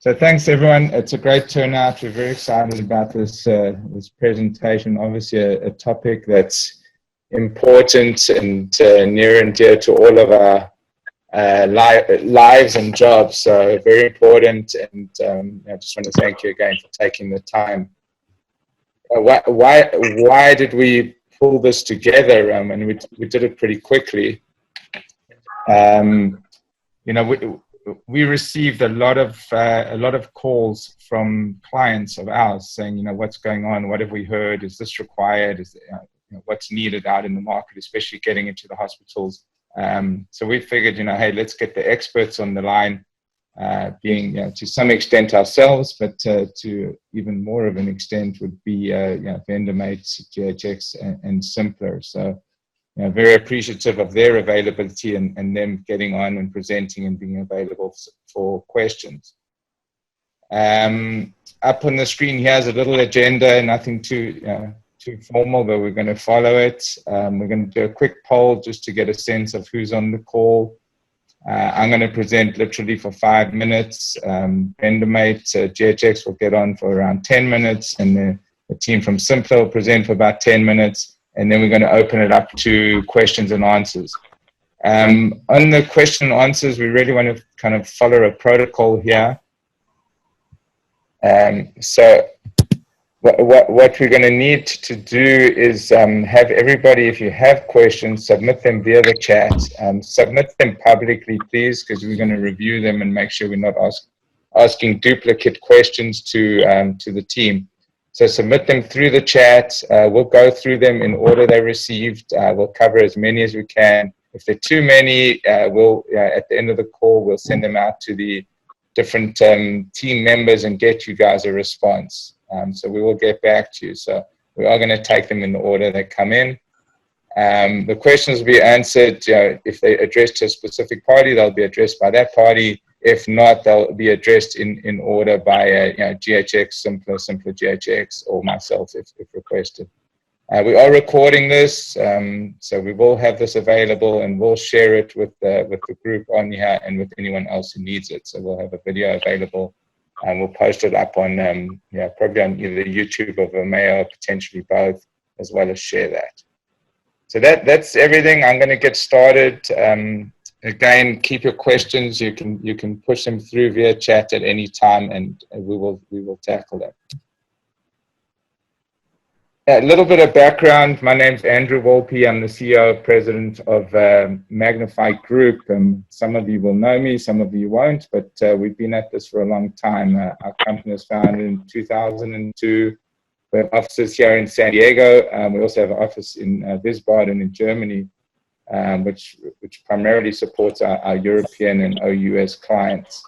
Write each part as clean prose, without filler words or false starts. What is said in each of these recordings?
So thanks everyone. It's a great turnout. We're very excited about this this presentation. Obviously a topic that's important and near and dear to all of our lives and jobs. So very important, and I just want to thank you again for taking the time. Why did we pull this together? And we did it pretty quickly. You know, we received a lot of calls from clients of ours saying, you know, what's going on? What have we heard? Is this required? Is you know, what's needed out in the market, especially getting into the hospitals? So we figured, you know, hey, let's get the experts on the line, being, you know, to some extent ourselves, but to even more of an extent would be, you know, Vendormate, GHX, and Symplr. So, you know, very appreciative of their availability and them getting on and presenting and being available for questions. Up on the screen here's a little agenda, nothing too formal, but we're going to follow it. We're going to do a quick poll just to get a sense of who's on the call. I'm going to present literally for 5 minutes. Vendormate, GHX will get on for around 10 minutes, and the team from Symplr will present for about 10 minutes. And then we're going to open it up to questions and answers. On the question and answers, we really want to kind of follow a protocol here. So what we're going to need to do is have everybody, if you have questions, submit them via the chat. Submit them publicly, please, because we're going to review them and make sure we're not asking duplicate questions to the team. So submit them through the chat. We'll go through them in order they're received. We'll cover as many as we can. If there are too many, we'll at the end of the call, we'll send them out to the different team members and get you guys a response. So we will get back to you. So we are going to take them in the order they come in. The questions will be answered. If they're addressed to a specific party, they'll be addressed by that party. If not, they'll be addressed in order by GHX, Symplr GHX, or myself if requested. We are recording this, so we will have this available, and we'll share it with the group on here and with anyone else who needs it. So we'll have a video available, and we'll post it up on probably on either YouTube or Vimeo, or potentially both, as well as share that. So that's everything. I'm going to get started. Again, keep your questions. You can push them through via chat at any time, and we will tackle them. A little bit of background. My name's Andrew Volpe. I'm the CEO, President of Magnify Group. Some of you will know me, some of you won't, but we've been at this for a long time. Our company was founded in 2002. We have offices here in San Diego. We also have an office in Wiesbaden in Germany, which primarily supports our European and OUS clients.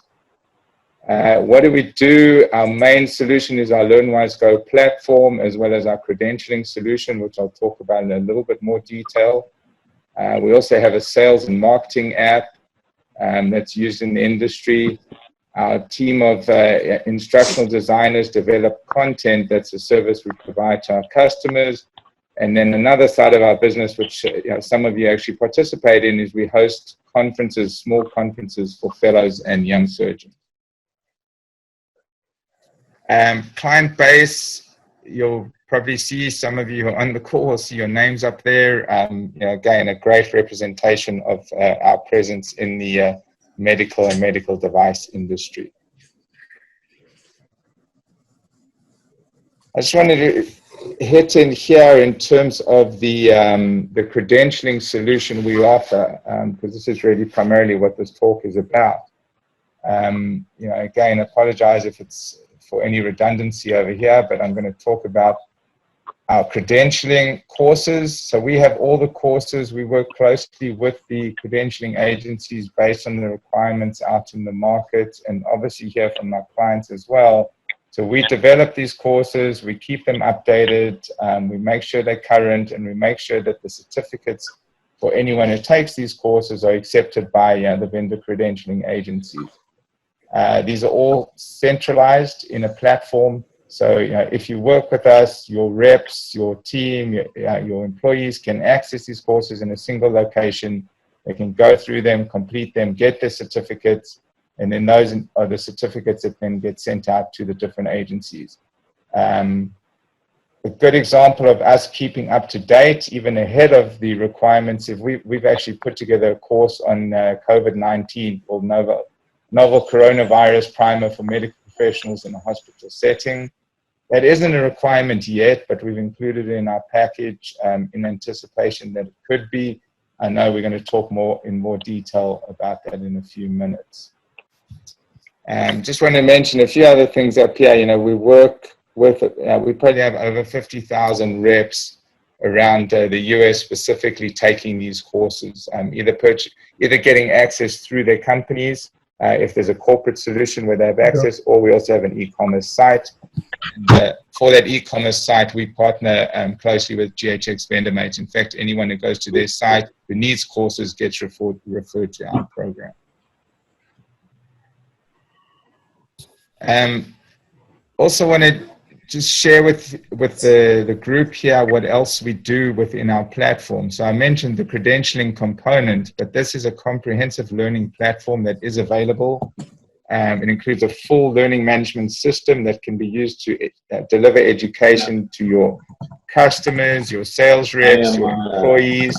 What do we do? Our main solution is our Learn-WiseGo platform, as well as our credentialing solution, which I'll talk about in a little bit more detail. We also have a sales and marketing app that's used in the industry. Our team of instructional designers develop content. That's a service we provide to our customers. And then another side of our business, which some of you actually participate in, is we host conferences, small conferences for fellows and young surgeons. Client base, you'll probably see, some of you who are on the call will see your names up there. Again, a great representation of our presence in the medical and medical device industry. I just wanted to hit in here in terms of the credentialing solution we offer, because this is really primarily what this talk is about. Again, apologize if it's for any redundancy over here, but I'm going to talk about our credentialing courses. So we have all the courses. We work closely with the credentialing agencies based on the requirements out in the market, and obviously hear from our clients as well. So we develop these courses, we keep them updated, we make sure they're current, and we make sure that the certificates for anyone who takes these courses are accepted by the vendor credentialing agencies. These are all centralized in a platform. So if you work with us, your reps, your team, your employees can access these courses in a single location. They can go through them, complete them, get their certificates, And then those are the certificates that then get sent out to the different agencies. A good example of us keeping up to date, even ahead of the requirements, if we've actually put together a course on COVID-19 called Novel Coronavirus Primer for Medical Professionals in a Hospital Setting. That isn't a requirement yet, but we've included it in our package in anticipation that it could be. I know we're going to talk in more detail about that in a few minutes. Just want to mention a few other things up here. You know, we work with, we probably have over 50,000 reps around the US specifically taking these courses, either getting access through their companies, if there's a corporate solution where they have access, or we also have an e-commerce site. For that e-commerce site, we partner closely with GHX Vendormate. In fact, anyone who goes to their site who needs courses gets referred to our program. Also want to just share with the group here what else we do within our platform. So I mentioned the credentialing component, but this is a comprehensive learning platform that is available. It includes a full learning management system that can be used to deliver education to your customers, your sales reps, your employees.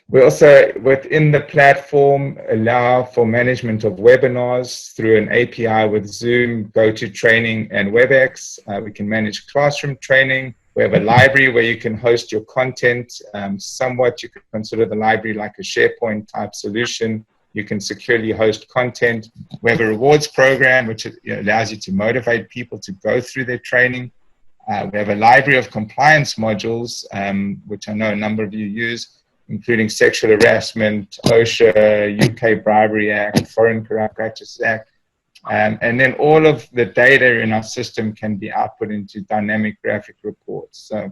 We also, within the platform, allow for management of webinars through an API with Zoom, GoToTraining, and WebEx. We can manage classroom training. We have a library where you can host your content. Somewhat, you could consider the library like a SharePoint type solution. You can securely host content. We have a rewards program, which allows you to motivate people to go through their training. We have a library of compliance modules, which I know a number of you use, including Sexual Harassment, OSHA, UK Bribery Act, Foreign Corrupt Practices Act. And then all of the data in our system can be output into dynamic graphic reports. So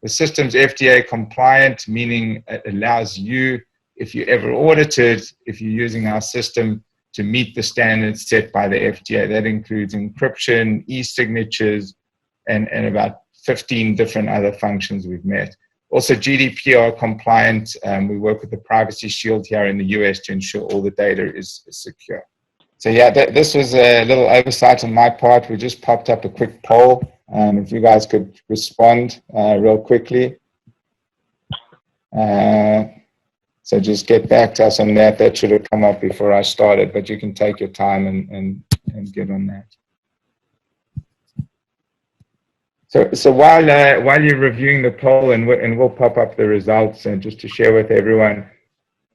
the system's FDA compliant, meaning it allows you, if you're ever audited, if you're using our system, to meet the standards set by the FDA. That includes encryption, e-signatures, and about 15 different other functions we've met. Also GDPR compliant. We work with the Privacy Shield here in the US to ensure all the data is secure. So yeah, this was a little oversight on my part. We just popped up a quick poll. If you guys could respond real quickly. So just get back to us on that. That should have come up before I started, but you can take your time and get on that. So while you're reviewing the poll, and we'll pop up the results, and just to share with everyone,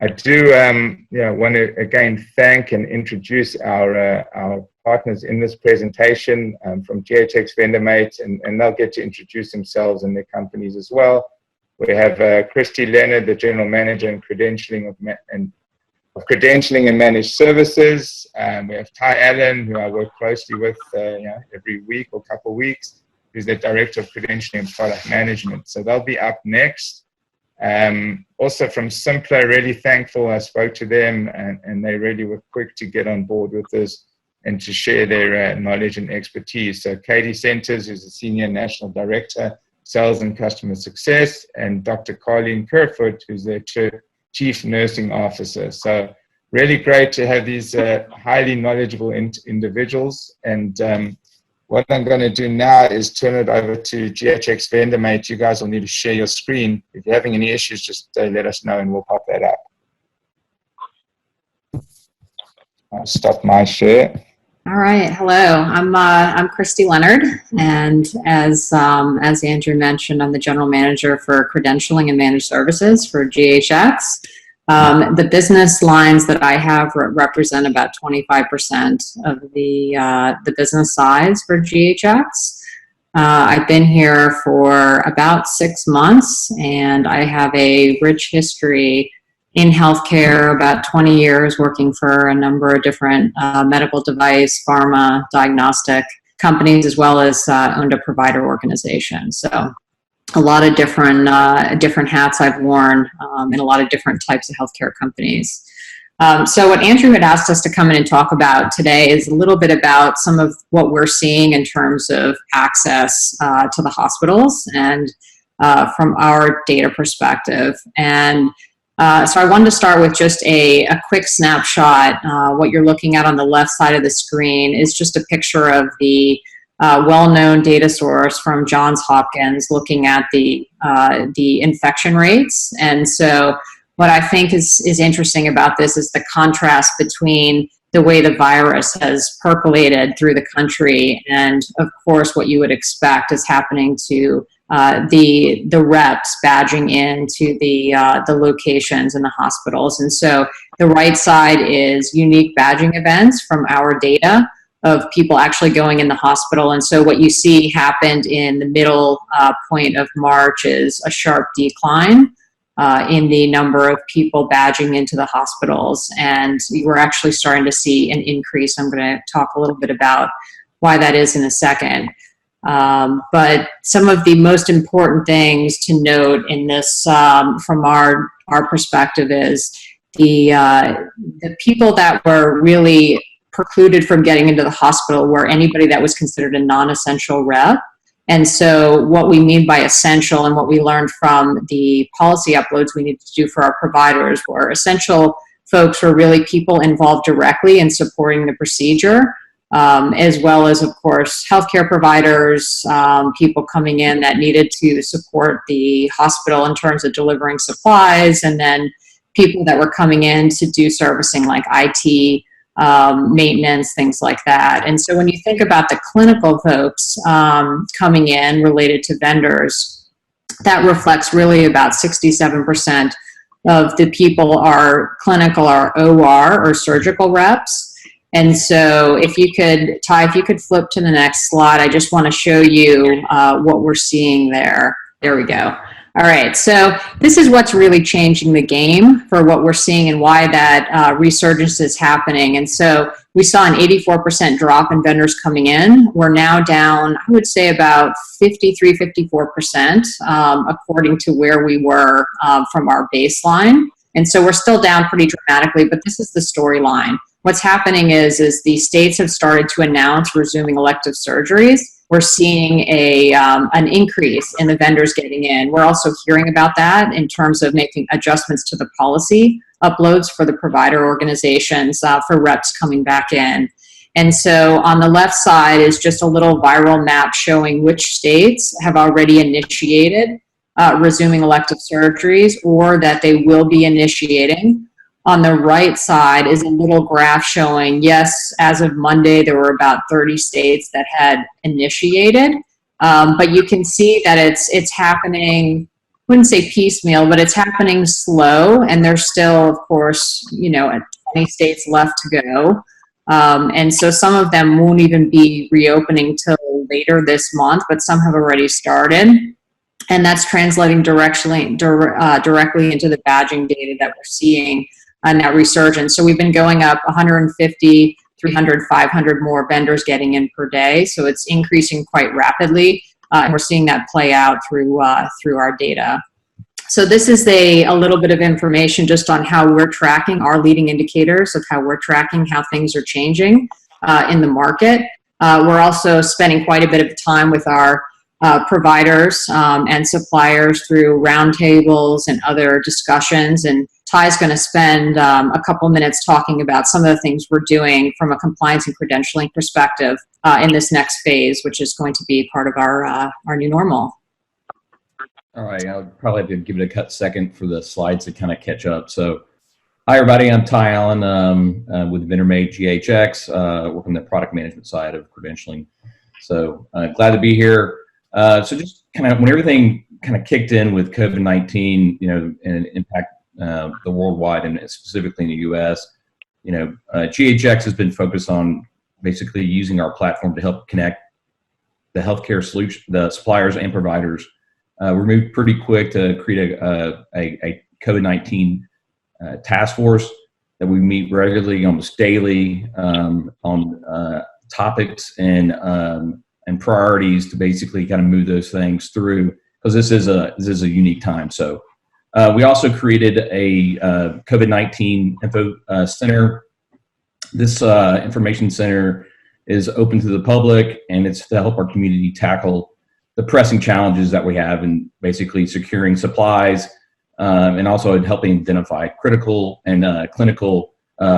I do want to again thank and introduce our partners in this presentation from GHX Vendormate, and they'll get to introduce themselves and their companies as well. We have Christy Leonard, the General Manager in Credentialing of Credentialing and Managed Services. We have Ty Allen, who I work closely with every week or couple of weeks, who's the Director of Credentialing and Product Management. So they'll be up next. Also from Symplr, really thankful. I spoke to them, and they really were quick to get on board with this and to share their knowledge and expertise. So Katie Centers, who's the Senior National Director, Sales and Customer Success, and Dr. Carleen Kerfoot, who's their Chief Nursing Officer. So really great to have these highly knowledgeable individuals. And what I'm going to do now is turn it over to GHX Vendormate. You guys will need to share your screen. If you're having any issues, just let us know and we'll pop that up. I'll stop my share. All right. Hello. I'm Christy Leonard, and as Andrew mentioned, I'm the General Manager for Credentialing and Managed Services for GHX. The business lines that I have represent about 25% of the business size for GHX. I've been here for about 6 months, and I have a rich history in healthcare, about 20 years working for a number of different medical device, pharma, diagnostic companies, as well as owned a provider organization. So a lot of different hats I've worn in a lot of different types of healthcare companies. So what Andrew had asked us to come in and talk about today is a little bit about some of what we're seeing in terms of access to the hospitals and from our data perspective. And So I wanted to start with just a quick snapshot. What you're looking at on the left side of the screen is just a picture of the well-known data source from Johns Hopkins looking at the infection rates. And so what I think is interesting about this is the contrast between the way the virus has percolated through the country and, of course, what you would expect is happening to the reps badging into the locations and the hospitals. And so the right side is unique badging events from our data of people actually going in the hospital. And so what you see happened in the middle point of March is a sharp decline in the number of people badging into the hospitals. And we're actually starting to see an increase. I'm going to talk a little bit about why that is in a second. But some of the most important things to note in this from our perspective is the people that were really precluded from getting into the hospital were anybody that was considered a non-essential rep. And so what we mean by essential and what we learned from the policy uploads we need to do for our providers were essential folks were really people involved directly in supporting the procedure, as well as, of course, healthcare providers, people coming in that needed to support the hospital in terms of delivering supplies, and then people that were coming in to do servicing like IT, maintenance, things like that. And so when you think about the clinical folks coming in related to vendors, that reflects really about 67% of the people are clinical or OR or surgical reps. And so if you could, Ty, if you could flip to the next slide, I just want to show you what we're seeing there. There we go. All right, so this is what's really changing the game for what we're seeing and why that resurgence is happening. And so we saw an 84% drop in vendors coming in. We're now down, I would say, about 53, 54%, according to where we were from our baseline. And so we're still down pretty dramatically, but this is the storyline. What's happening is the states have started to announce resuming elective surgeries. We're seeing an increase in the vendors getting in. We're also hearing about that in terms of making adjustments to the policy uploads for the provider organizations for reps coming back in. And so on the left side is just a little viral map showing which states have already initiated resuming elective surgeries or that they will be initiating. On the right side is a little graph showing, yes, as of Monday, there were about 30 states that had initiated, but you can see that it's happening, I wouldn't say piecemeal, but it's happening slow, and there's still, of course, 20 states left to go. And so some of them won't even be reopening till later this month, but some have already started. And that's translating directly into the badging data that we're seeing on that resurgence. So we've been going up 150, 300, 500 more vendors getting in per day. So it's increasing quite rapidly. And we're seeing that play out through our data. So this is a little bit of information just on how we're tracking our leading indicators of how we're tracking how things are changing in the market. We're also spending quite a bit of time with our providers and suppliers through roundtables and other discussions. And Ty's going to spend a couple minutes talking about some of the things we're doing from a compliance and credentialing perspective in this next phase, which is going to be part of our new normal. All right, I'll probably have to give it a second for the slides to kind of catch up. So, hi everybody, I'm Ty Allen with Vendormate GHX, working the product management side of credentialing. So glad to be here. So just kind of when everything kind of kicked in with COVID-19, and impact the worldwide and specifically in the U.S., GHX has been focused on basically using our platform to help connect the healthcare solution, the suppliers and providers. We moved pretty quick to create a COVID-19 task force that we meet regularly, almost daily, on topics and priorities to basically kind of move those things through, because this is a unique time. So we also created a COVID-19 info center. This information center is open to the public, and it's to help our community tackle the pressing challenges that we have in basically securing supplies, and also helping identify critical and clinical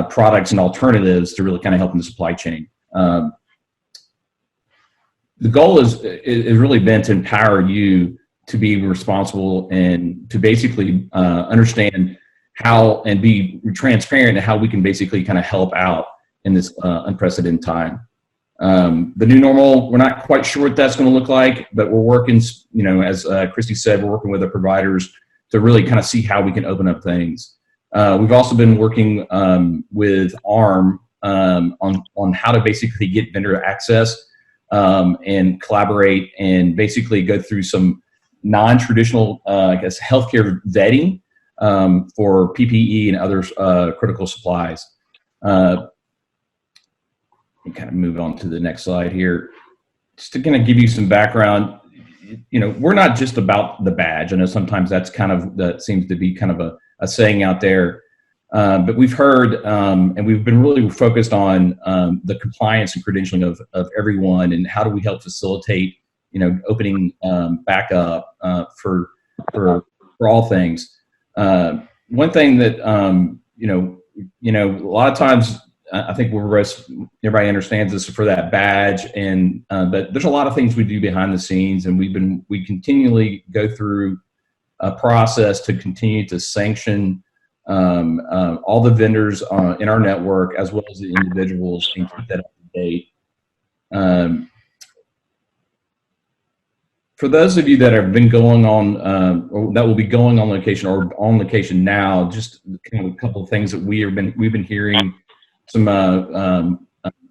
products and alternatives to really kind of help in the supply chain. The goal is really been to empower you to be responsible and to basically understand how and be transparent to how we can basically kind of help out in this unprecedented time. The new normal, we're not quite sure what that's going to look like, but we're working, you know, as Christy said, we're working with the providers to really kind of see how we can open up things. We've also been working with ARM on how to basically get vendor access and collaborate and basically go through some non-traditional, I guess, healthcare vetting for PPE and other critical supplies. And kind of move on to the next slide here. Just to kind of give you some background, you know, we're not just about the badge. I know sometimes that's kind of, that seems to be kind of a saying out there. But we've heard, and we've been really focused on the compliance and credentialing of everyone, and how do we help facilitate, you know, opening back up for all things. One thing that you know, a lot of times I think everybody understands this for that badge, and but there's a lot of things we do behind the scenes, and we continually go through a process to continue to sanction all the vendors in our network, as well as the individuals, and keep that up to date. For those of you that have been going on, or that will be going on location or on location now, just kind of a couple of things that we've been hearing. Some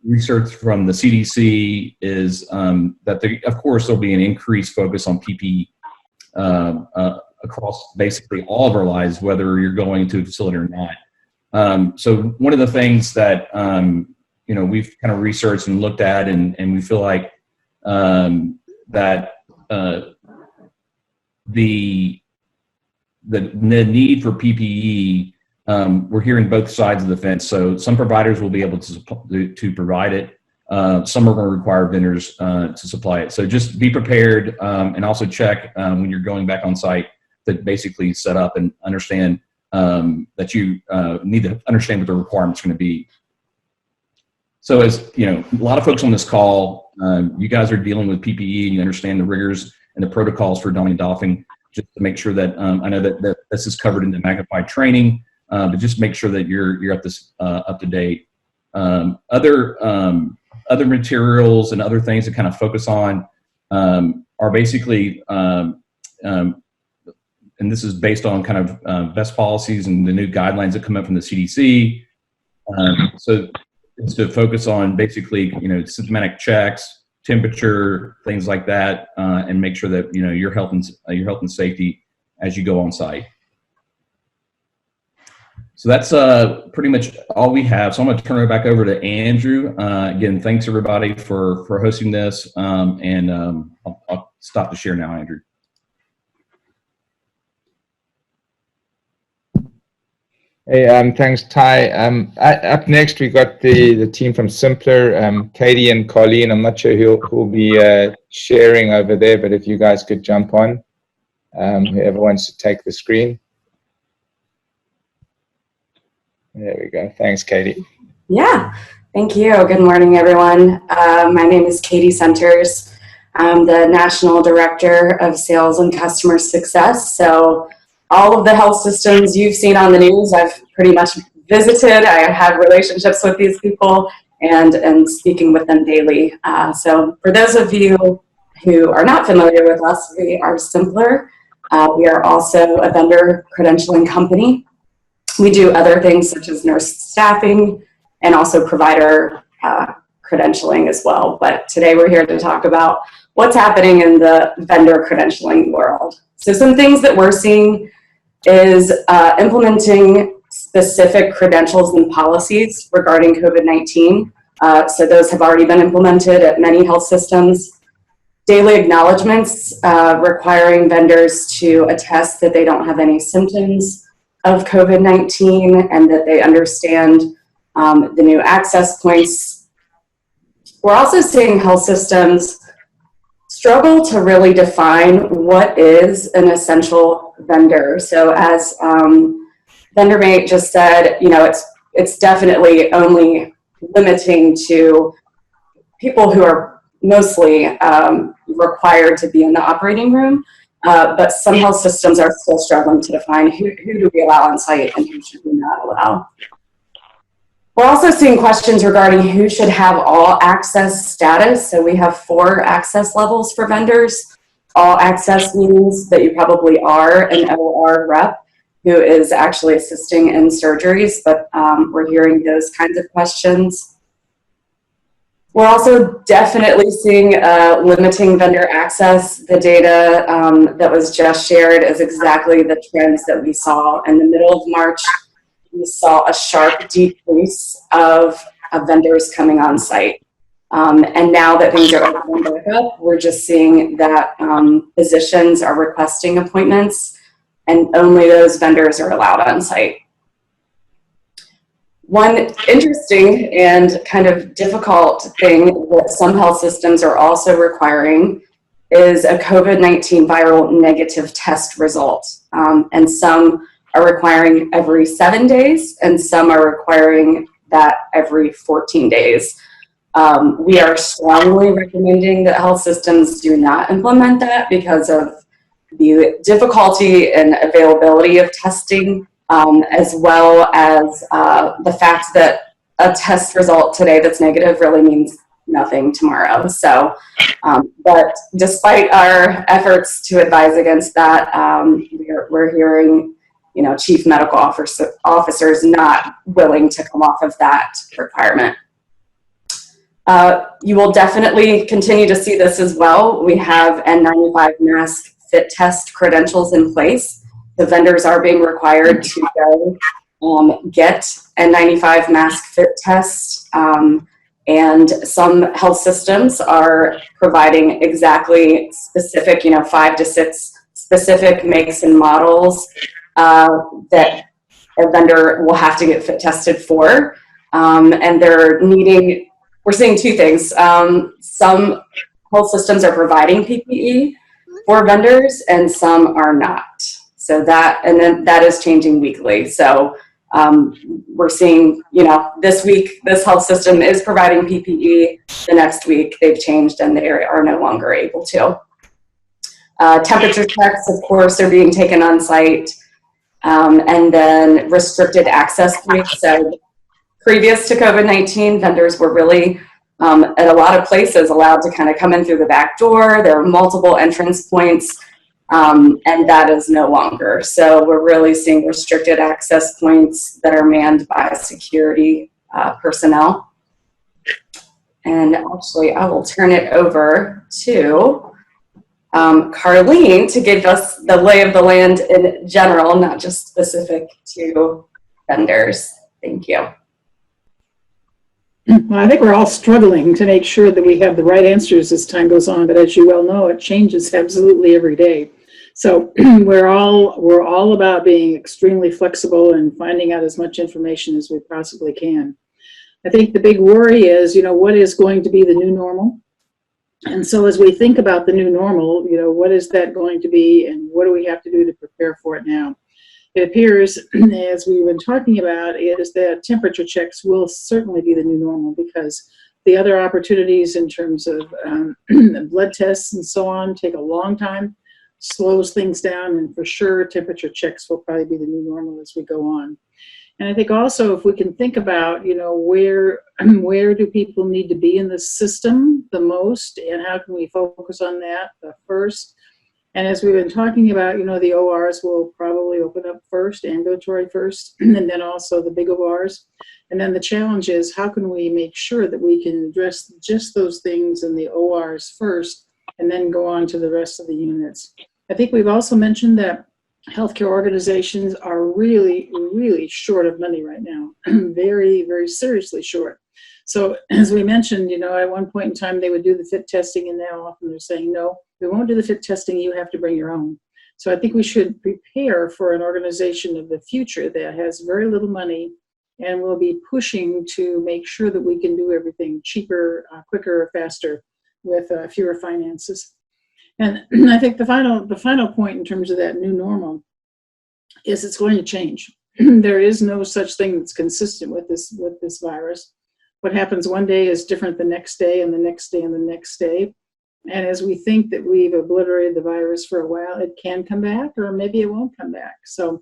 research from the CDC is that of course there'll be an increased focus on PPE across basically all of our lives, whether you're going to a facility or not. So one of the things that you know, we've kind of researched and looked at, and we feel like that the need for PPE, we're hearing both sides of the fence. So some providers will be able to provide it. Some are going to require vendors to supply it. So just be prepared, and also check when you're going back on site to basically set up and understand that you need to understand what the requirements are going to be. So as you know, a lot of folks on this call, you guys are dealing with PPE, and you understand the rigors and the protocols for donning and doffing. Just to make sure that I know that this is covered in the magnified training. But just make sure that you're up to date. Other materials and other things to kind of focus on are basically, and this is based on kind of best policies and the new guidelines that come up from the CDC. So it's to focus on basically, you know, symptomatic checks, temperature, things like that, and make sure that, you know, your health and safety as you go on site. So that's pretty much all we have. So I'm going to turn it back over to Andrew. Again, thanks everybody for hosting this, and I'll stop the share now, Andrew. Hey, thanks, Ty. Up next, we got the team from Symplr, Katie and Colleen. I'm not sure who'll be sharing over there, but if you guys could jump on, whoever wants to take the screen. There we go. Thanks, Katie. Yeah, thank you. Good morning, everyone. My name is Katie Centers. I'm the National Director of Sales and Customer Success. So all of the health systems you've seen on the news, I've pretty much visited. I have relationships with these people and speaking with them daily. So for those of you who are not familiar with us, we are Symplr. We are also a vendor credentialing company. We do other things such as nurse staffing and also provider credentialing as well. But today we're here to talk about what's happening in the vendor credentialing world. So some things that we're seeing is implementing specific credentials and policies regarding COVID-19. So those have already been implemented at many health systems. Daily acknowledgements requiring vendors to attest that they don't have any symptoms of COVID-19 and that they understand the new access points. We're also seeing health systems struggle to really define what is an essential vendor. So as Vendormate just said, you know, it's definitely only limiting to people who are mostly required to be in the operating room, but some health systems are still struggling to define who do we allow on site and who should we not allow. We're also seeing questions regarding who should have all access status. So we have 4 access levels for vendors. All access means that you probably are an OR rep who is actually assisting in surgeries, but we're hearing those kinds of questions. We're also definitely seeing limiting vendor access. The data that was just shared is exactly the trends that we saw in the middle of March. We saw a sharp decrease of vendors coming on site. And now that things are opening back up, we're just seeing that physicians are requesting appointments and only those vendors are allowed on site. One interesting and kind of difficult thing that some health systems are also requiring is a COVID-19 viral negative test result. And some are requiring every 7 days and some are requiring that every 14 days. We are strongly recommending that health systems do not implement that because of the difficulty and availability of testing, as well as the fact that a test result today that's negative really means nothing tomorrow. So, but despite our efforts to advise against that, we're hearing, you know, chief medical officers not willing to come off of that requirement. You will definitely continue to see this as well. We have N95 mask fit test credentials in place. The vendors are being required to go get N95 mask fit tests. And some health systems are providing exactly specific, you know, 5 to 6 specific makes and models that a vendor will have to get fit tested for. And they're needing, we're seeing 2 things. Some health systems are providing PPE for vendors and some are not. So that, and then that is changing weekly. So we're seeing, you know, this week, this health system is providing PPE. The next week they've changed and they are no longer able to. Temperature checks, of course, are being taken on site. And then restricted access points. So previous to COVID-19, vendors were really, at a lot of places, allowed to kind of come in through the back door. There are multiple entrance points, and that is no longer. So we're really seeing restricted access points that are manned by security personnel. And actually, I will turn it over to Carlene to give us the lay of the land in general, not just specific to vendors. Thank you. Well, I think we're all struggling to make sure that we have the right answers as time goes on, but as you well know, it changes absolutely every day. So we're all about being extremely flexible and finding out as much information as we possibly can. I think the big worry is, you know, what is going to be the new normal? And so as we think about the new normal, you know, what is that going to be and what do we have to do to prepare for it now? It appears, as we've been talking about, is that temperature checks will certainly be the new normal because the other opportunities in terms of blood tests and so on take a long time, slows things down, and for sure temperature checks will probably be the new normal as we go on. And I think also if we can think about, you know, where do people need to be in the system the most and how can we focus on that first? And as we've been talking about, you know, the ORs will probably open up first, ambulatory first, and then also the big ORs. And then the challenge is how can we make sure that we can address just those things in the ORs first and then go on to the rest of the units. I think we've also mentioned that healthcare organizations are really, really short of money right now, very, very seriously short. So as we mentioned, you know, at one point in time they would do the fit testing and now often they're saying, no, we won't do the fit testing, you have to bring your own. So I think we should prepare for an organization of the future that has very little money and will be pushing to make sure that we can do everything cheaper, quicker, faster with fewer finances. And I think the final point in terms of that new normal is it's going to change. There is no such thing that's consistent with this virus. What happens one day is different the next day and the next day and the next day. And as we think that we've obliterated the virus for a while, it can come back, or maybe it won't come back. So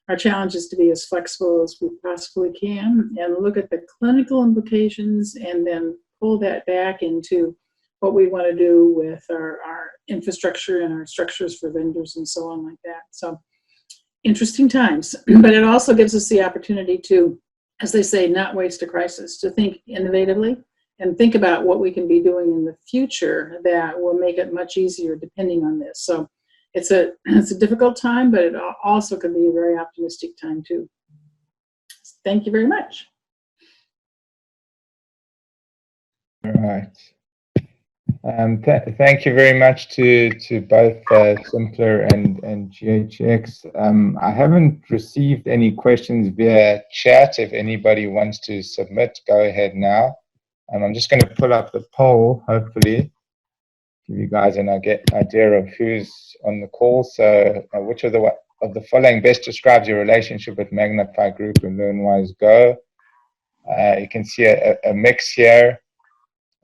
our challenge is to be as flexible as we possibly can and look at the clinical implications and then pull that back into what we want to do with our infrastructure and our structures for vendors and so on like that. So interesting times, but it also gives us the opportunity to, as they say, not waste a crisis, to think innovatively and think about what we can be doing in the future that will make it much easier depending on this. So it's a difficult time, but it also can be a very optimistic time too. Thank you very much. All right. Thank you very much to both Symplr and GHX. I haven't received any questions via chat. If anybody wants to submit, go ahead now. I'm just going to pull up the poll, hopefully, give you guys an idea of who's on the call. So which of the following best describes your relationship with Magnify Group and Learn-WiseGo? You can see a mix here.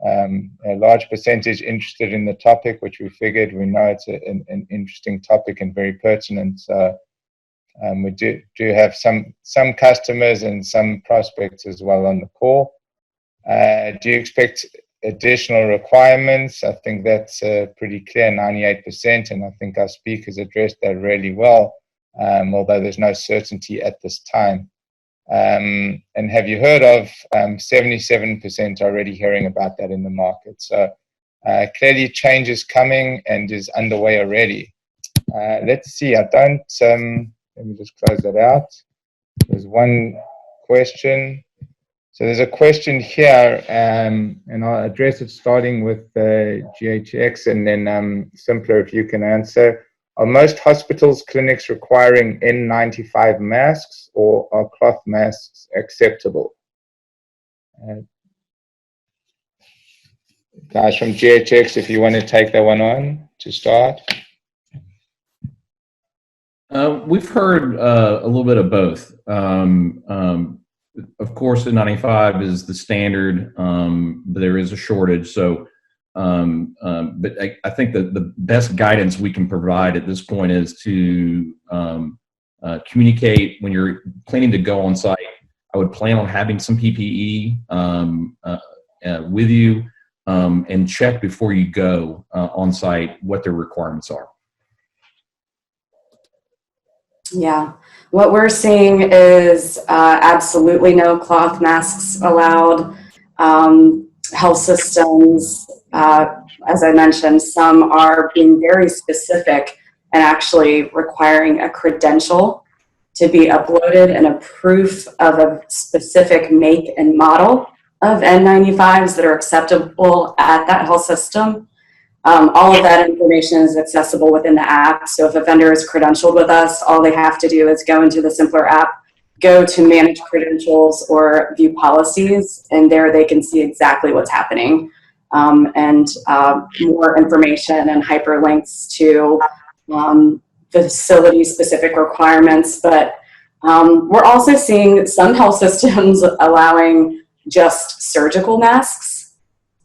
A large percentage interested in the topic, which we figured, we know it's an interesting topic and very pertinent. So we do have some customers and some prospects as well on the call. Do you expect additional requirements? I think that's pretty clear, 98%, and I think our speakers addressed that really well, although there's no certainty at this time. And have you heard of 77% already hearing about that in the market? So clearly change is coming and is underway already. Let's see, let me just close that out. There's one question. So there's a question here, and I'll address it starting with GHX and then Symplr if you can answer. Are most hospitals, clinics requiring N95 masks, or are cloth masks acceptable? Guys from GHX, if you want to take that one on to start. We've heard a little bit of both. Of course, the 95 is the standard, but there is a shortage. So, but I think that the best guidance we can provide at this point is to communicate when you're planning to go on site. I would plan on having some PPE with you, and check before you go on site what their requirements are. Yeah, what we're seeing is absolutely no cloth masks allowed. Health systems, as I mentioned, some are being very specific and actually requiring a credential to be uploaded and a proof of a specific make and model of N95s that are acceptable at that health system. All of that information is accessible within the app. So if a vendor is credentialed with us, all they have to do is go into the Symplr app, go to manage credentials or view policies, and there they can see exactly what's happening, and more information and hyperlinks to facility specific requirements. But we're also seeing some health systems allowing just surgical masks,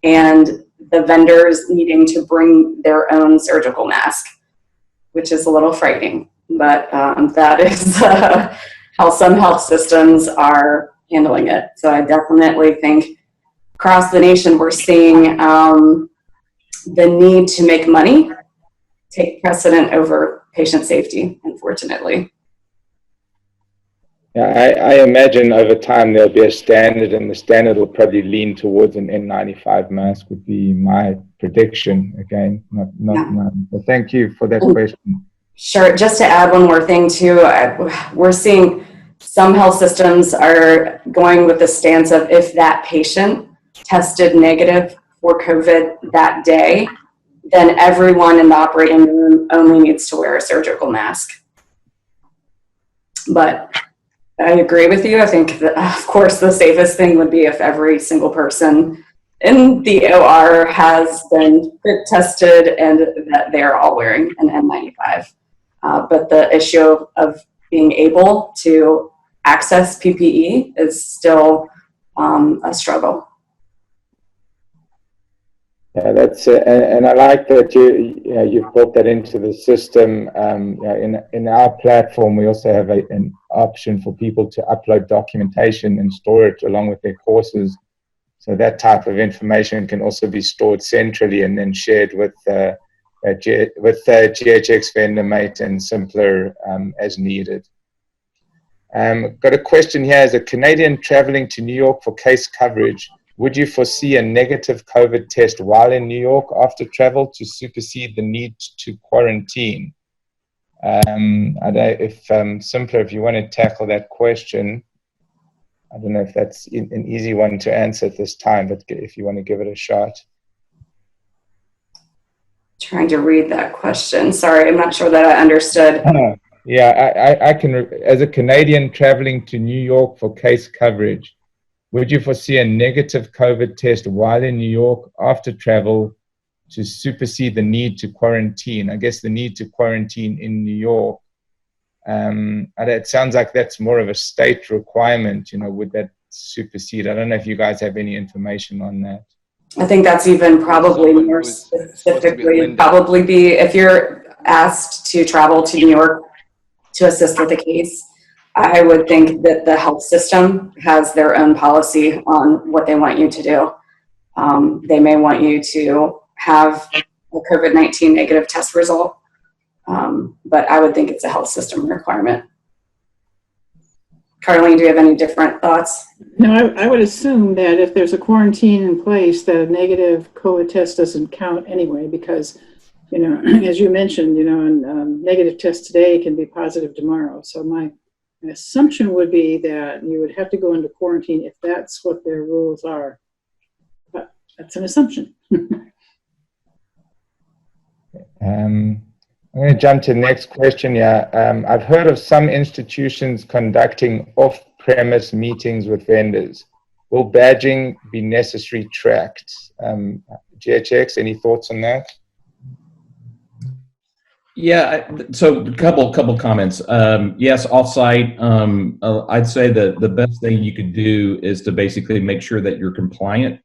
and the vendors needing to bring their own surgical mask, which is a little frightening, but that is how some health systems are handling it. So I definitely think across the nation we're seeing the need to make money take precedent over patient safety, unfortunately. Yeah, I imagine over time there'll be a standard, and the standard will probably lean towards an N95 mask, would be my prediction. Again, not mine. But thank you for that question. Sure. Just to add one more thing too, we're seeing some health systems are going with the stance of if that patient tested negative for COVID that day, then everyone in the operating room only needs to wear a surgical mask. But I agree with you. I think that, of course, the safest thing would be if every single person in the OR has been tested and that they're all wearing an N95. But the issue of being able to access PPE is still a struggle. Yeah, that's and I like that you've built that into the system. In our platform, we also have an option for people to upload documentation and store it along with their courses. So that type of information can also be stored centrally and then shared with GHX Vendormate and Symplr as needed. Got a question here. As a Canadian traveling to New York for case coverage, would you foresee a negative COVID test while in New York after travel to supersede the need to quarantine? I don't know if Symplr, if you want to tackle that question. I don't know if that's an easy one to answer at this time, but if you want to give it a shot. Trying to read that question. Sorry, I'm not sure that I understood. Yeah, I can. As a Canadian traveling to New York for case coverage, would you foresee a negative COVID test while in New York after travel to supersede the need to quarantine? I guess the need to quarantine in New York. It sounds like that's more of a state requirement. Would that supersede? I don't know if you guys have any information on that. I think that's even probably more specifically, probably be if you're asked to travel to New York to assist with a case, I would think that the health system has their own policy on what they want you to do. They may want you to have a COVID-19 negative test result, but I would think it's a health system requirement. Carlene, do you have any different thoughts? No, I would assume that if there's a quarantine in place, that a negative COVID test doesn't count anyway, because, as you mentioned, a negative test today can be positive tomorrow. So my assumption would be that you would have to go into quarantine if that's what their rules are. But that's an assumption. I'm going to jump to the next question. I've heard of some institutions conducting off-premise meetings with vendors. Will badging be necessary tracked? GHX, any thoughts on that? Yeah, so a couple comments. Yes, offsite. I'd say that the best thing you could do is to basically make sure that you're compliant.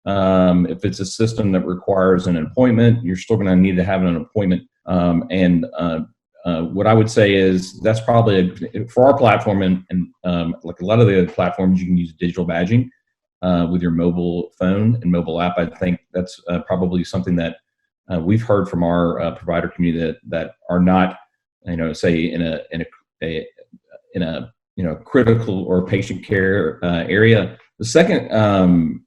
If it's a system that requires an appointment, you're still going to need to have an appointment. What I would say is that's probably for our platform and like a lot of the other platforms, you can use digital badging with your mobile phone and mobile app. I think that's probably something that we've heard from our provider community that are not, say in a critical or patient care area. The second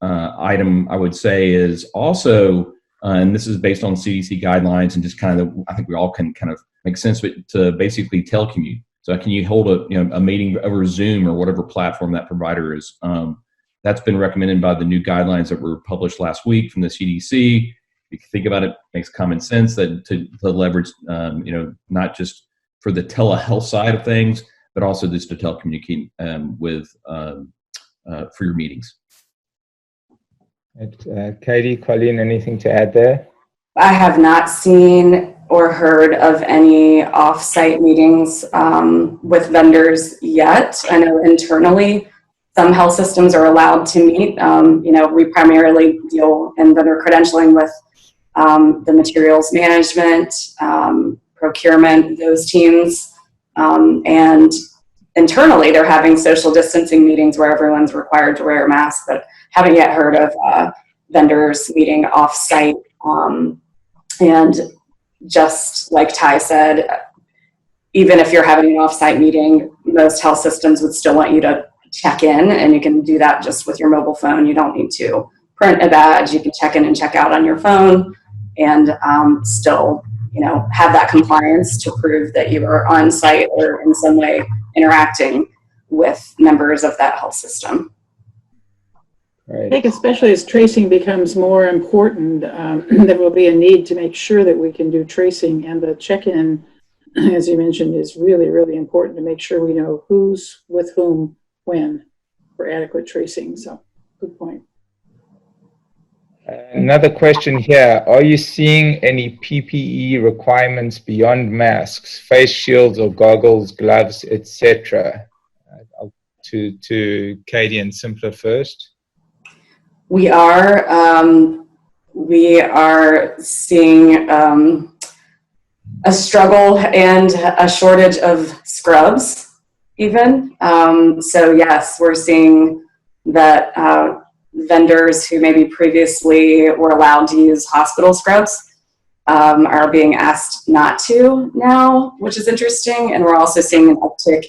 item I would say is also, and this is based on CDC guidelines and just kind of, I think we all can kind of make sense of it, to basically telecommute. So can you hold a meeting over Zoom or whatever platform that provider is? That's been recommended by the new guidelines that were published last week from the CDC. If you think about it, makes common sense that to leverage, not just for the telehealth side of things, but also just to telecommunicate for your meetings. Katie, Colleen, anything to add there? I have not seen or heard of any off-site meetings with vendors yet. I know internally some health systems are allowed to meet. We primarily deal in vendor credentialing with the materials management, procurement, those teams. And internally, they're having social distancing meetings where everyone's required to wear a mask, but haven't yet heard of vendors meeting off-site. And just like Ty said, even if you're having an off-site meeting, most health systems would still want you to check in, and you can do that just with your mobile phone. You don't need to print a badge. You can check in and check out on your phone and still, have that compliance to prove that you are on site or in some way interacting with members of that health system. I think especially as tracing becomes more important, there will be a need to make sure that we can do tracing, and the check-in, as you mentioned, is really, really important to make sure we know who's with whom when for adequate tracing. So good point. Another question here. Are you seeing any PPE requirements beyond masks, face shields or goggles, gloves, etc.? To Katie and Symplr first. We are seeing a struggle and a shortage of scrubs even. So yes, we're seeing that vendors who maybe previously were allowed to use hospital scrubs are being asked not to now, which is interesting. And we're also seeing an uptick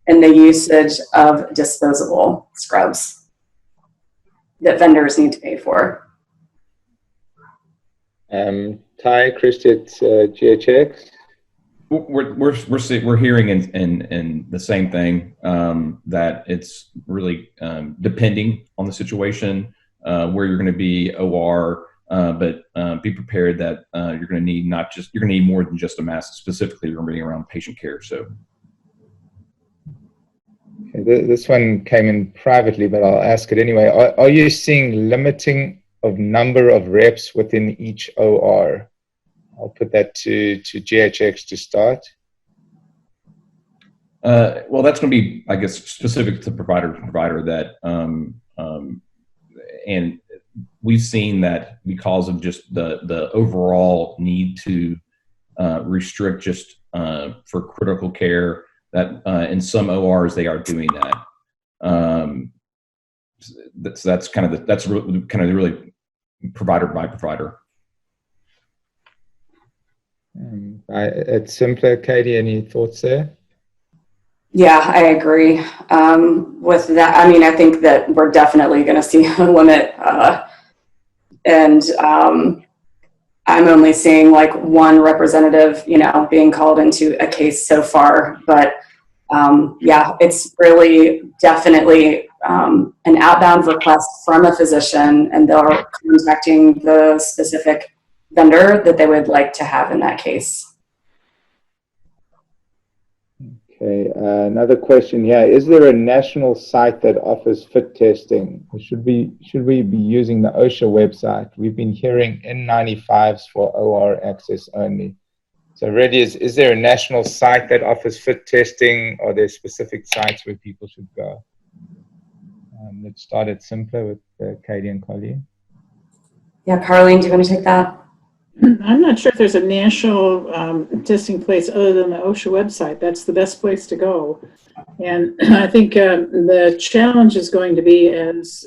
in the usage of disposable scrubs that vendors need to pay for. Ty, Christy at GHX. We're hearing in the same thing, that it's really depending on the situation, where you're going to be OR, but be prepared that you're going to need you're going to need more than just a mask. Specifically, you're going to be around patient care. So. Okay, this one came in privately, but I'll ask it anyway. Are you seeing limiting of number of reps within each OR? I'll put that to GHX to start. Well, that's going to be, I guess, specific to provider that, and we've seen that because of just the overall need to restrict just for critical care, that in some ORs they are doing that. That's kind of really provider by provider. It's Symplr. Katie, any thoughts there? Yeah, I agree with that. I mean, I think that we're definitely going to see a limit, and I'm only seeing like one representative, being called into a case so far. But yeah, it's really definitely an outbound request from a physician, and they're contacting the specific vendor that they would like to have in that case. Okay, another question here. Is there a national site that offers fit testing? Or should we be using the OSHA website? We've been hearing N95s for OR access only. So really, is there a national site that offers fit testing? Or are there specific sites where people should go? Let's start at Symplr with Katie and Colleen. Yeah, Carleen, do you want to take that? I'm not sure if there's a national testing place other than the OSHA website. That's the best place to go. And I think the challenge is going to be as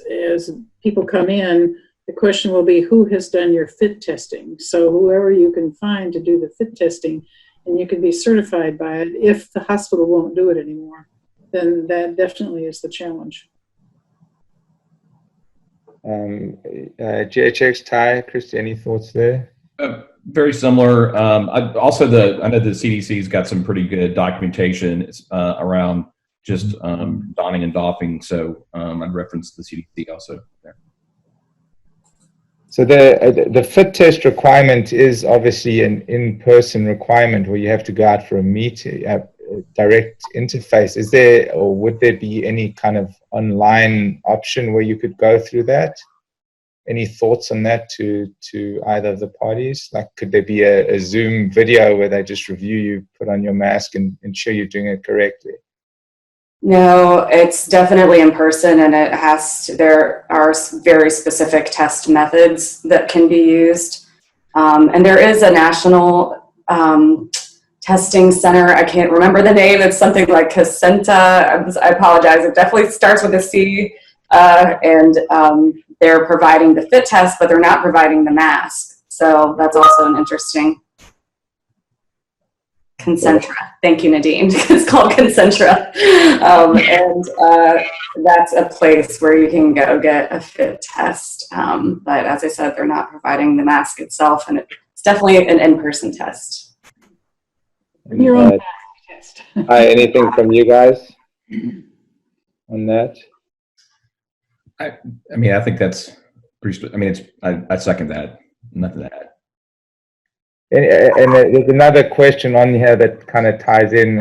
people come in, the question will be who has done your fit testing. So whoever you can find to do the fit testing, and you can be certified by it. If the hospital won't do it anymore, then that definitely is the challenge. GHX, Ty, Christy, any thoughts there? Very similar. I know the CDC's got some pretty good documentation around just donning and doffing. So I'd reference the CDC also there. So the fit test requirement is obviously an in-person requirement where you have to go out for a meeting, direct interface. Is there, or would there be any kind of online option where you could go through that? Any thoughts on that to either of the parties? Like, could there be a Zoom video where they just review you, put on your mask, and ensure you're doing it correctly? No, it's definitely in person, and there are very specific test methods that can be used. And there is a national testing center. I can't remember the name. It's something like Casenta. I apologize. It definitely starts with a C. They're providing the fit test, but they're not providing the mask. So that's also an interesting. Concentra. Thank you, Nadine. It's called Concentra. That's a place where you can go get a fit test. But as I said, they're not providing the mask itself, and it's definitely an in-person test. Your own mask test. Hi, anything from you guys on that? I mean, I think that's pretty. I mean, I second that. Nothing to add. And there's another question on here that kind of ties in,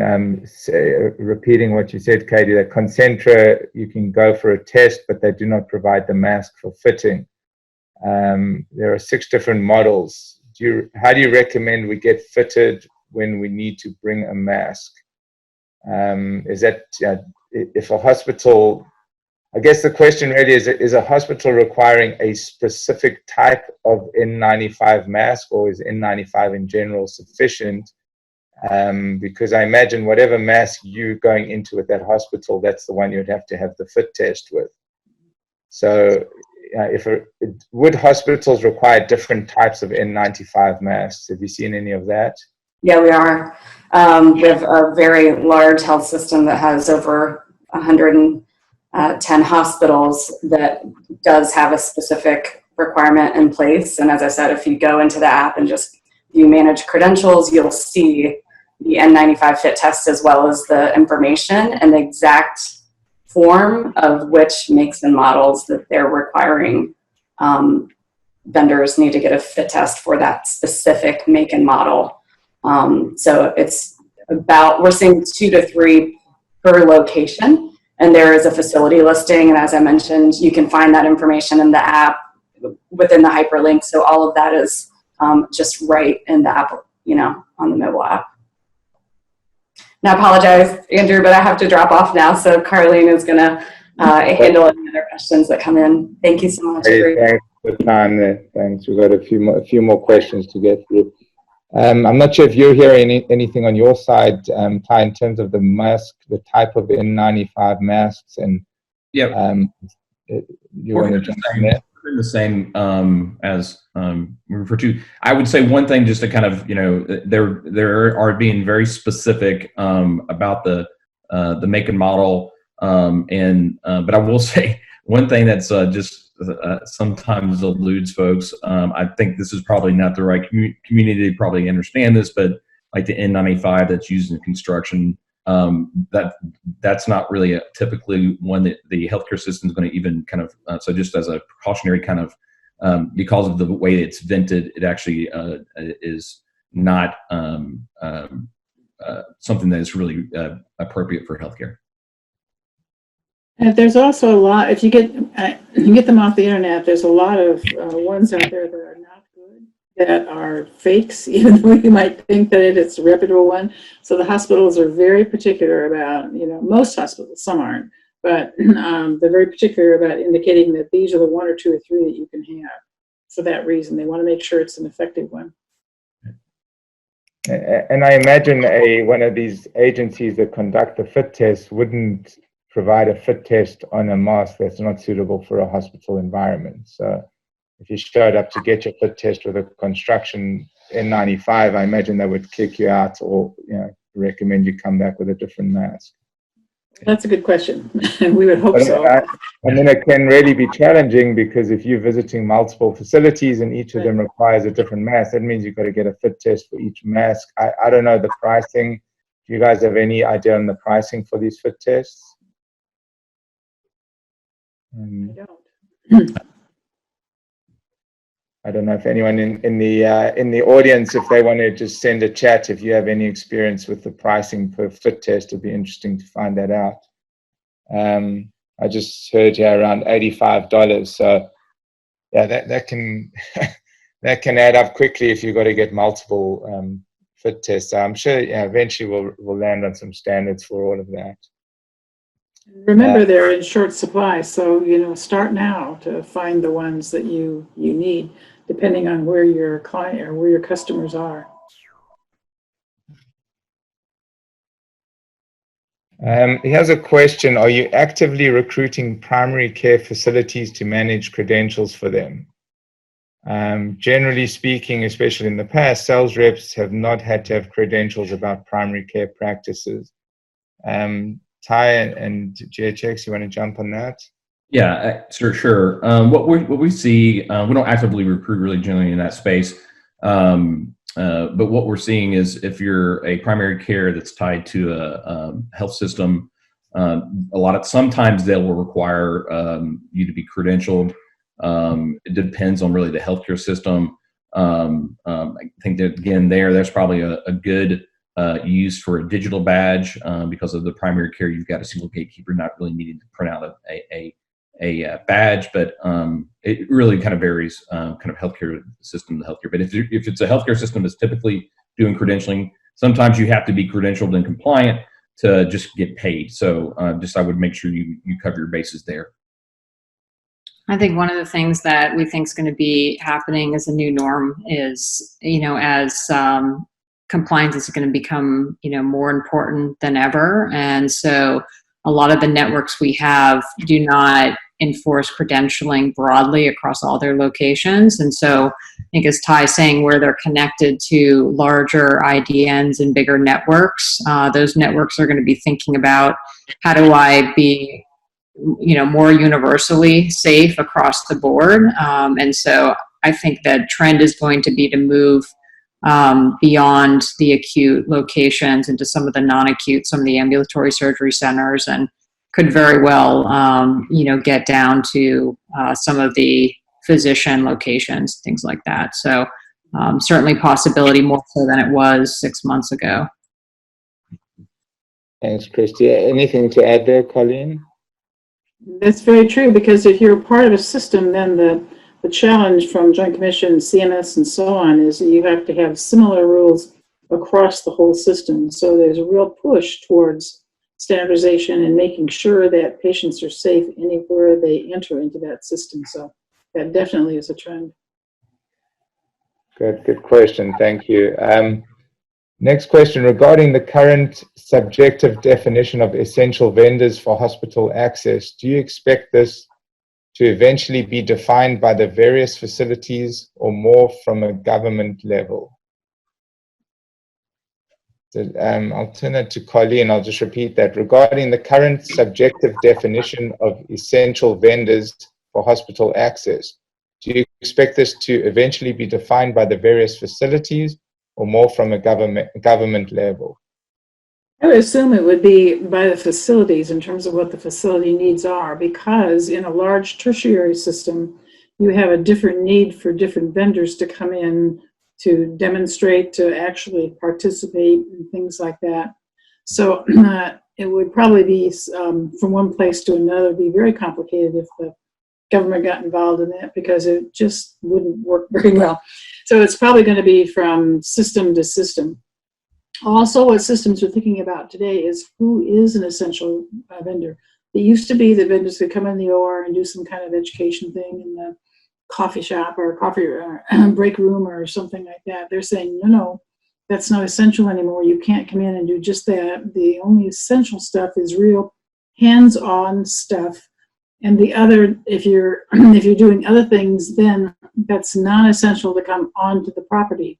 repeating what you said, Katie, that Concentra, you can go for a test, but they do not provide the mask for fitting. There are 6 different models. How do you recommend we get fitted when we need to bring a mask? Is that if a hospital, I guess the question really is a hospital requiring a specific type of N95 mask, or is N95 in general sufficient? Because I imagine whatever mask you're going into with that hospital, that's the one you'd have to have the fit test with. So would hospitals require different types of N95 masks? Have you seen any of that? Yeah, we are. We have a very large health system that has over 110 hospitals that does have a specific requirement in place. And as I said, if you go into the app and just you manage credentials, you'll see the N95 fit test as well as the information and the exact form of which makes and models that they're requiring. Vendors need to get a fit test for that specific make and model. So it's about, we're seeing 2 to 3 per location, and there is a facility listing. And as I mentioned, you can find that information in the app within the hyperlink. So all of that is just right in the app, on the mobile app. Now, I apologize, Andrew, but I have to drop off now. So Carlene is going to handle any other questions that come in. Thank you so much. Hey, thanks for the time there. Thanks. We've got a few more questions to get through. I'm not sure if you're hearing anything on your side, Ty, in terms of the mask, the type of N95 masks, and you want to jump in there? The same as we refer to. I would say one thing, just to kind of, there are being very specific about the make and model, but I will say one thing that's just sometimes eludes folks. I think this is probably not the right community to probably understand this, but like the N95 that's used in construction, that's not really typically one that the healthcare system is going to even kind of, so just as a precautionary kind of, because of the way it's vented, it actually is not something that is really appropriate for healthcare. And there's also a lot, if you get them off the internet, there's a lot of ones out there that are not good, that are fakes, even though you might think that it's a reputable one. So the hospitals are very particular about, most hospitals, some aren't, but they're very particular about indicating that these are the 1 or 2 or 3 that you can have. For that reason, they want to make sure it's an effective one. And I imagine one of these agencies that conduct the fit test wouldn't provide a fit test on a mask that's not suitable for a hospital environment. So if you showed up to get your fit test with a construction N95, I imagine they would kick you out or recommend you come back with a different mask. That's a good question. We would hope so. And then it can really be challenging, because if you're visiting multiple facilities and each of them requires a different mask, that means you've got to get a fit test for each mask. I don't know the pricing. Do you guys have any idea on the pricing for these fit tests? I don't know if anyone in the audience, if they want to just send a chat, if you have any experience with the pricing per fit test, it'd be interesting to find that out. I just heard here around $85. So yeah, that can that can add up quickly if you've got to get multiple fit tests. So I'm sure eventually we'll land on some standards for all of that. Remember, they're in short supply, so start now to find the ones that you need, depending on where your client or where your customers are. Here's a question: are you actively recruiting primary care facilities to manage credentials for them? Generally speaking, especially in the past, sales reps have not had to have credentials about primary care practices. Ty and GHX, you want to jump on that? Yeah, sure. What we see, we don't actively recruit really generally in that space, but what we're seeing is if you're a primary care that's tied to a health system, sometimes they will require you to be credentialed. It depends on really the healthcare system. I think that again, there's probably a good use for a digital badge because of the primary care. You've got a single gatekeeper, not really needing to print out a badge, but it really kind of varies, kind of healthcare system to healthcare. But if it's a healthcare system that's typically doing credentialing, sometimes you have to be credentialed and compliant to just get paid. So I would make sure you cover your bases there. I think one of the things that we think is going to be happening as a new norm is, as compliance is going to become, more important than ever. And so a lot of the networks we have do not enforce credentialing broadly across all their locations. And so I think, as Ty's saying, where they're connected to larger IDNs and bigger networks, those networks are going to be thinking about, how do I be more universally safe across the board. And so I think that trend is going to be to move beyond the acute locations into some of the non-acute, some of the ambulatory surgery centers, and could very well, get down to some of the physician locations, things like that. So certainly possibility, more so than it was 6 months ago. Thanks, Christy. Anything to add there, Colleen? That's very true, because if you're a part of a system, then the challenge from Joint Commission, CMS, and so on is that you have to have similar rules across the whole system. So there's a real push towards standardization and making sure that patients are safe anywhere they enter into that system. So that definitely is a trend. Good question. Thank you. Next question, regarding the current subjective definition of essential vendors for hospital access, do you expect this to eventually be defined by the various facilities or more from a government level? I'll turn it to Colleen. I'll just repeat that. Regarding the current subjective definition of essential vendors for hospital access, do you expect this to eventually be defined by the various facilities or more from a government level? I would assume it would be by the facilities in terms of what the facility needs are, because in a large tertiary system, you have a different need for different vendors to come in to demonstrate, to actually participate, and things like that. So it would probably be from one place to another, be very complicated if the government got involved in that, because it just wouldn't work very well. So it's probably going to be from system to system. Also, what systems are thinking about today is who is an essential vendor. It used to be that vendors could come in the OR and do some kind of education thing in the coffee shop or coffee break room or something like that. They're saying, no, that's not essential anymore. You can't come in and do just that. The only essential stuff is real hands-on stuff. And the other, if you're doing other things, then that's not essential to come onto the property.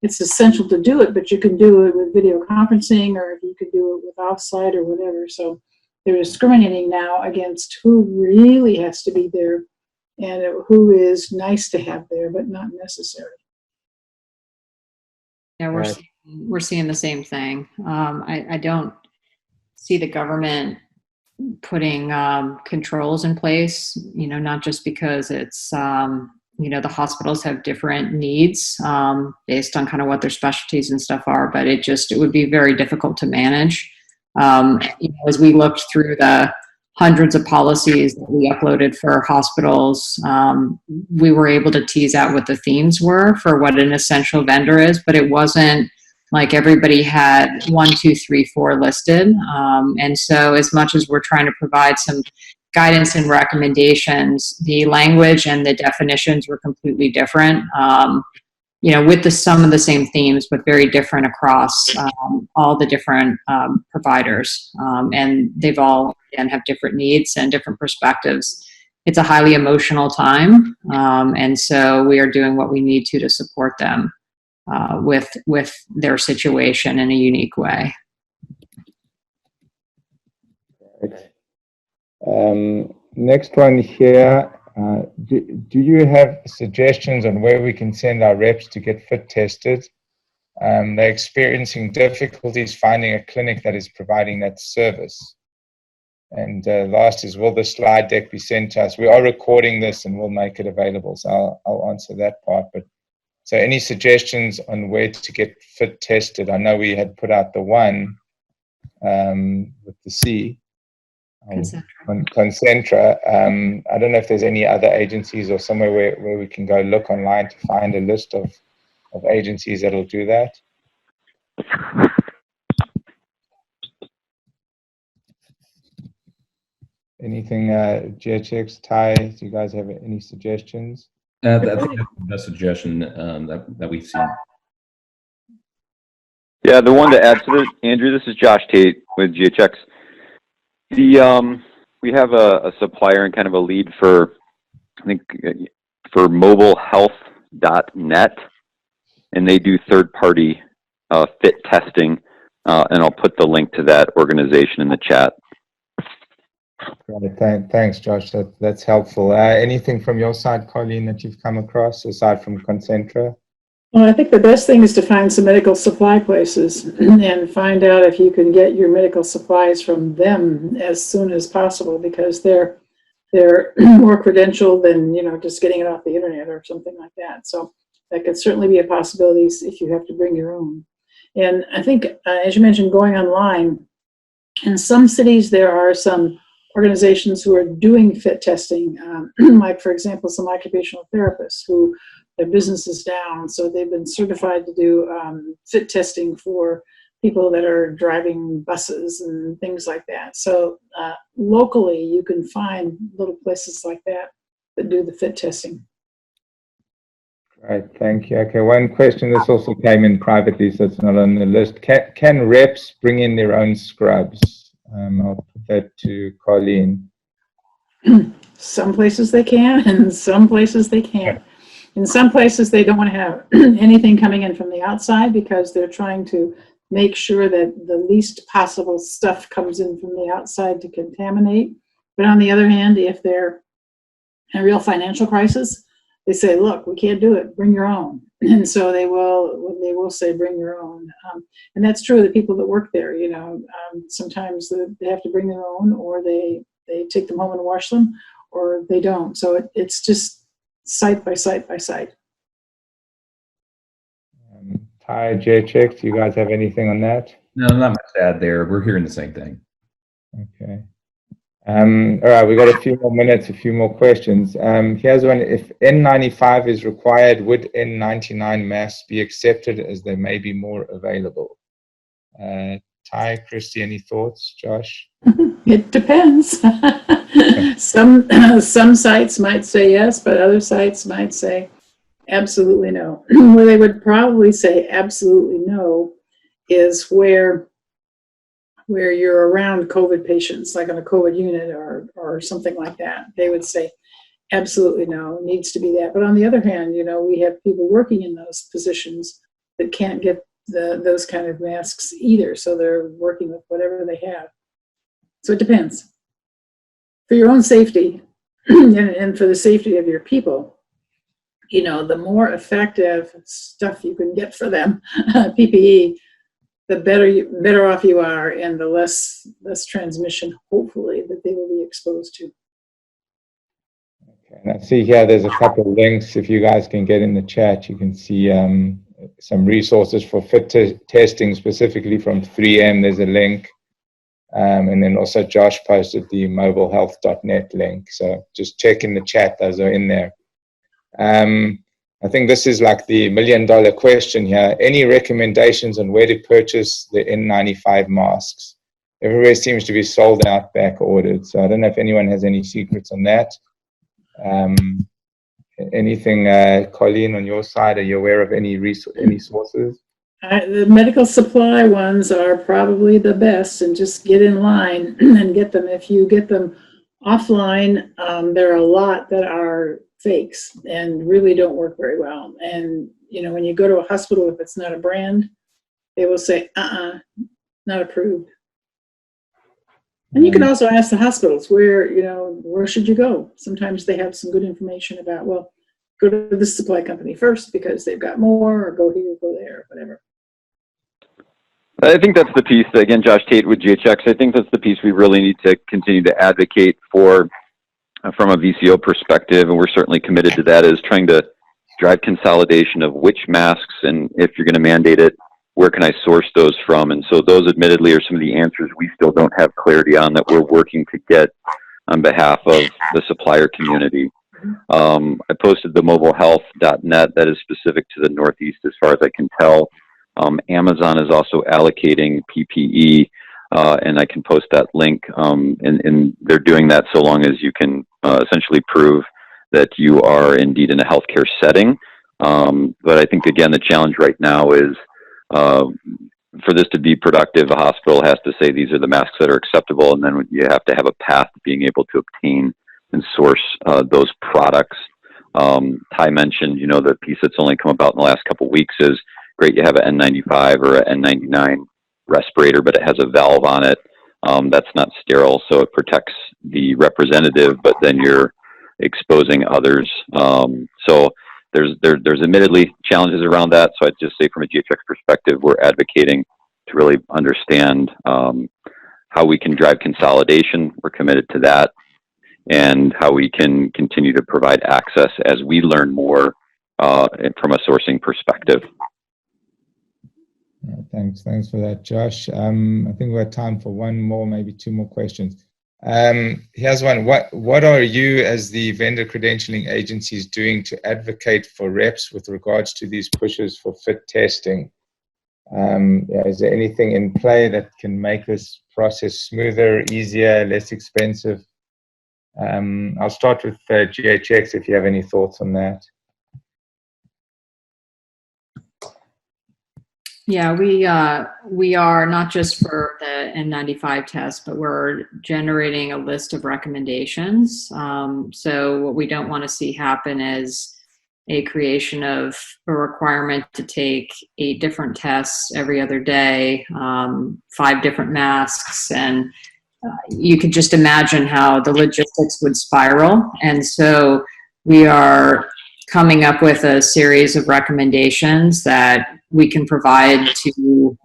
It's essential to do it, but you can do it with video conferencing, or you can do it with offsite or whatever. So they're discriminating now against who really has to be there and who is nice to have there, but not necessary. Yeah, we're seeing the same thing. I don't see the government putting controls in place, not just because it's, the hospitals have different needs based on kind of what their specialties and stuff are, but it would be very difficult to manage. As we looked through the hundreds of policies that we uploaded for hospitals, we were able to tease out what the themes were for what an essential vendor is, but it wasn't like everybody had 1, 2, 3, 4 listed. And so as much as we're trying to provide some guidance and recommendations, the language and the definitions were completely different, with some of the same themes, but very different across all the different providers. And they've all, again, have different needs and different perspectives. It's a highly emotional time. And so we are doing what we need to support them with their situation in a unique way. Next one here. Do you have suggestions on where we can send our reps to get fit tested? They're experiencing difficulties finding a clinic that is providing that service. And last is, will the slide deck be sent to us? We are recording this and we'll make it available, so I'll answer that part. But so any suggestions on where to get fit tested? I know we had put out the one with the C. Concentra. I don't know if there's any other agencies or somewhere where we can go look online to find a list of agencies that'll do that. Anything, GHX, Ty, do you guys have any suggestions? I think that's the best suggestion that we've seen. Yeah, the one to add to this, Andrew, this is Josh Tate with GHX. We have a supplier and kind of a lead for, I think, for mobilehealth.net, and they do third-party fit testing, and I'll put the link to that organization in the chat. Great. Thanks, Josh. That's helpful. Anything from your side, Colleen, that you've come across aside from Concentra? Well, I think the best thing is to find some medical supply places and find out if you can get your medical supplies from them as soon as possible, because they're more credentialed than, you know, just getting it off the internet or something like that. So that could certainly be a possibility if you have to bring your own. And I think, as you mentioned, going online, in some cities there are some organizations who are doing fit testing, like, for example, some occupational therapists who their business is down, so they've been certified to do fit testing for people that are driving buses and things like that. So locally, you can find little places like that do the fit testing. Right, thank you. Okay, one question. This also came in privately, so it's not on the list. Can reps bring in their own scrubs? I'll put that to Colleen. Some places they can, and some places they can't. In some places, they don't want to have anything coming in from the outside because they're trying to make sure that the least possible stuff comes in from the outside to contaminate. But on the other hand, if they're in a real financial crisis, they say, look, we can't do it, bring your own. And so they will say, bring your own. And that's true of the people that work there. You know, sometimes they have to bring their own, or they take them home and wash them, or they don't. So it's just site by site by site. Ty, GHX, do you guys have anything on that? No, not much to add there. We're hearing the same thing. Okay. All right, we've got a few more minutes, a few more questions. Here's one. If N95 is required, would N99 masks be accepted as there may be more available? Ty, Christy, any thoughts? Josh? It depends. Some sites might say yes, but other sites might say absolutely no. Where they would probably say absolutely no is where you're around COVID patients, like on a COVID unit or something like that. They would say absolutely no, needs to be that. But on the other hand, you know, we have people working in those positions that can't get those kind of masks either, so they're working with whatever they have. So it depends. For your own safety and for the safety of your people, you know, the more effective stuff you can get for them, PPE, the better off you are, and the less transmission, hopefully, that they will be exposed to. Okay, and I see here there's a couple of links. If you guys can get in the chat, you can see some resources for fit testing, specifically from 3M. There's a link. And then also Josh posted the mobilehealth.net link. So just check in the chat, those are in there. I think this is like the $1 million question here. Any recommendations on where to purchase the N95 masks? Everywhere seems to be sold out, back ordered. So I don't know if anyone has any secrets on that. Anything, Colleen, on your side? Are you aware of any sources? The medical supply ones are probably the best, and just get in line and get them. If you get them offline, there are a lot that are fakes and really don't work very well. And, you know, when you go to a hospital, if it's not a brand, they will say, not approved. And you can also ask the hospitals where should you go? Sometimes they have some good information about, well, go to the supply company first because they've got more, or go here, go there, whatever. I think that's the piece, again, Josh Tate with GHX, I think that's the piece we really need to continue to advocate for from a VCO perspective, and we're certainly committed to that, is trying to drive consolidation of which masks, and if you're going to mandate it, where can I source those from? And so those admittedly are some of the answers we still don't have clarity on that we're working to get on behalf of the supplier community. I posted the mobilehealth.net that is specific to the Northeast as far as I can tell. Amazon is also allocating PPE, and I can post that link, and they're doing that so long as you can essentially prove that you are indeed in a healthcare setting. But I think, again, the challenge right now is for this to be productive, a hospital has to say these are the masks that are acceptable, and then you have to have a path to being able to obtain and source those products. Ty mentioned, you know, the piece that's only come about in the last couple of weeks is great. You have an N95 or an N99 respirator, but it has a valve on it. That's not sterile, so it protects the representative, but then you're exposing others. So there's admittedly challenges around that. So I'd just say from a GHX perspective, we're advocating to really understand how we can drive consolidation. We're committed to that. And how we can continue to provide access as we learn more from a sourcing perspective. Thanks for that, Josh. I think we have time for one more, maybe two more questions. Here's one. What are you as the vendor credentialing agencies doing to advocate for reps with regards to these pushes for fit testing? Is there anything in play that can make this process smoother, easier, less expensive? I'll start with GHX if you have any thoughts on that. Yeah, we are not just for the N95 test, but we're generating a list of recommendations. So what we don't want to see happen is a creation of a requirement to take 8 different tests every other day, 5 different masks, and you could just imagine how the logistics would spiral. And so we are coming up with a series of recommendations that we can provide to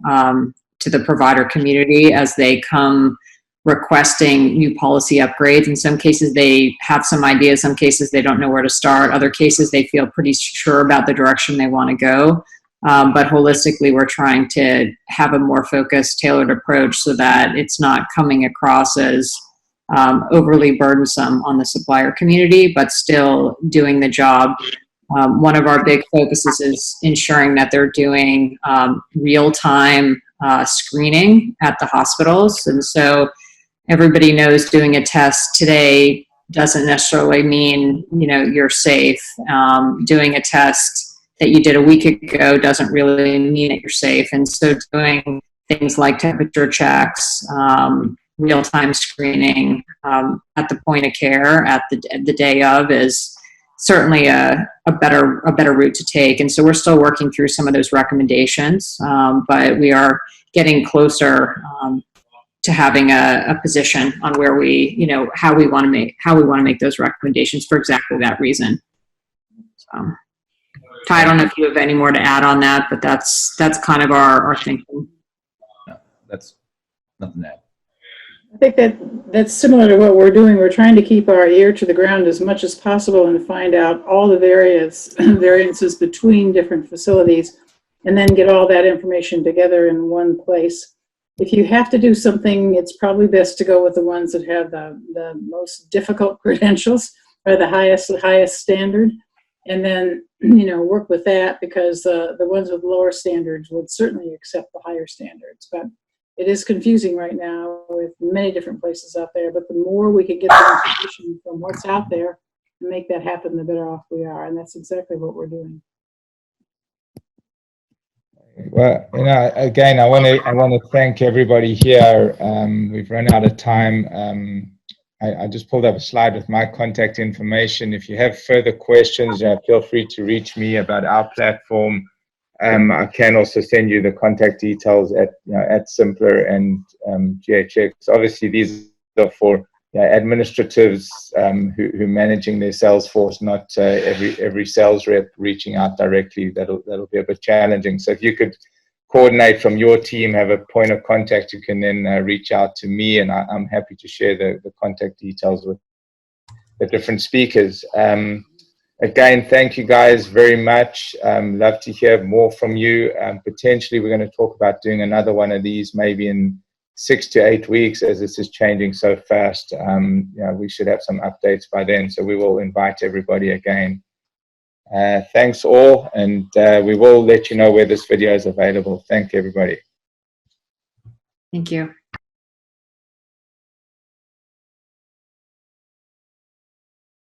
the provider community as they come requesting new policy upgrades. In some cases, they have some ideas. Some cases, they don't know where to start. Other cases, they feel pretty sure about the direction they want to go. But holistically, we're trying to have a more focused, tailored approach so that it's not coming across as overly burdensome on the supplier community, but still doing the job. One of our big focuses is ensuring that they're doing real-time screening at the hospitals. And so everybody knows doing a test today doesn't necessarily mean, you know, you're safe. Doing a test that you did a week ago doesn't really mean that you're safe. And so doing things like temperature checks, real-time screening at the point of care at the day of is certainly a better route to take. And so we're still working through some of those recommendations, but we are getting closer to having a position on where we, you know, how we want to make those recommendations for exactly that reason. So, Ty, I don't know if you have any more to add on that, but that's kind of our thinking. No, that's nothing to add. I think that's similar to what we're doing. We're trying to keep our ear to the ground as much as possible and find out all the variances between different facilities, and then get all that information together in one place. If you have to do something, it's probably best to go with the ones that have the most difficult credentials or the highest standard, and then, you know, work with that, because the ones with lower standards would certainly accept the higher standards. But it is confusing right now with many different places out there, but the more we can get the information from what's out there and make that happen, the better off we are. And that's exactly what we're doing. Well, you know, again, I want to thank everybody here. We've run out of time. I just pulled up a slide with my contact information. If you have further questions, feel free to reach me about our platform. I can also send you the contact details at Symplr and GHX. Obviously, these are for administratives who managing their sales force, not every sales rep reaching out directly. That'll be a bit challenging. So if you could coordinate from your team, have a point of contact, you can then reach out to me, and I'm happy to share the contact details with the different speakers. Again, thank you guys very much. Love to hear more from you. Potentially, we're going to talk about doing another one of these maybe in 6 to 8 weeks, as this is changing so fast. We should have some updates by then, so we will invite everybody again. Thanks all, and we will let you know where this video is available. Thank you, everybody. Thank you.